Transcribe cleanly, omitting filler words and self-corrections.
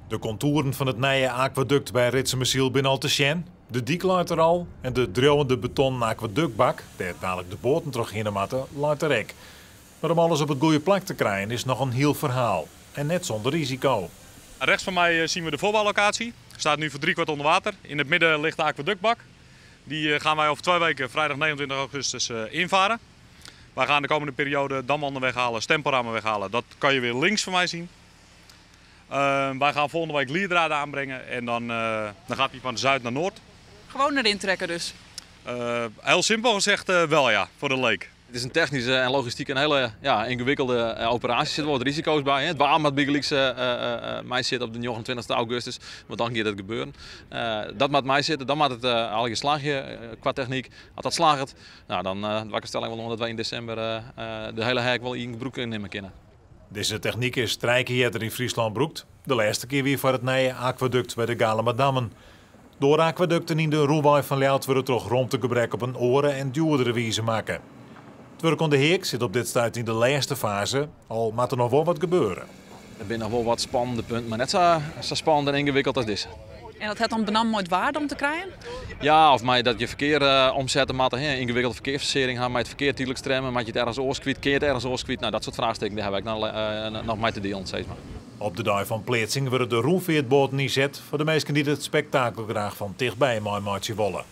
De contouren van het nieuwe aquaduct bij Ritsemersiel zijn al te zien. De dik laat er al en de dreuwende betonnen aquaductbak, daar dadelijk de boten terug in moeten, laat er ook. Maar om alles op het goede plek te krijgen is nog een heel verhaal. En net zonder risico. Rechts van mij zien we de voorbouwlocatie. Staat nu voor 3/4 onder water. In het midden ligt de aquaductbak. Die gaan wij over 2 weken, vrijdag 29 augustus, invaren. Wij gaan de komende periode damwanden weghalen, stemporramen weghalen. Dat kan je weer links van mij zien. Wij gaan volgende week lierdraden aanbrengen en dan gaat hij van zuid naar noord. Gewoon erin trekken dus? Heel simpel gezegd wel ja, voor de leek. Het is een technische en logistiek een hele ingewikkelde operatie. Er zitten wat risico's bij. Hè. Het waarom het Biggelix mij zit op de 29 augustus, want dan gaat het gebeuren. Dat moet mij zitten, dan moet het al geslaagd qua techniek. Als dat slaagt, nou, dan de wakkerstelling wel dat wij in december de hele hek wel in gebruik nemen kunnen. Deze techniek is strijken in Friesland broekt. De laatste keer weer voor het nieuwe aquaduct bij de Galemadammen. Door aquaducten in de Roelwaai van Ljouwert worden toch ruimtegebrek op een oren en duurdere wijze maken. Het werk aan de Heek zit op dit stuit in de laatste fase, al moet er nog wel wat gebeuren. Er zijn nog wel wat spannende punten, maar net zo spannend en ingewikkeld als dit. En dat heeft dan benam nooit waarde om te krijgen? Ja, of mij dat je verkeer omzetten moet, ingewikkelde verkeersversering gaan, met het verkeer tijdelijk stremmen, met je het ergens oorskwiet, keert ergens oorskwiet. Nou, dat soort vraagstukken daar heb ik nog mee te delen, zeg maar. Op de dag van plaatsing worden de roelveertboten niet zet voor de mensen die het spektakel graag van dichtbij maar willen.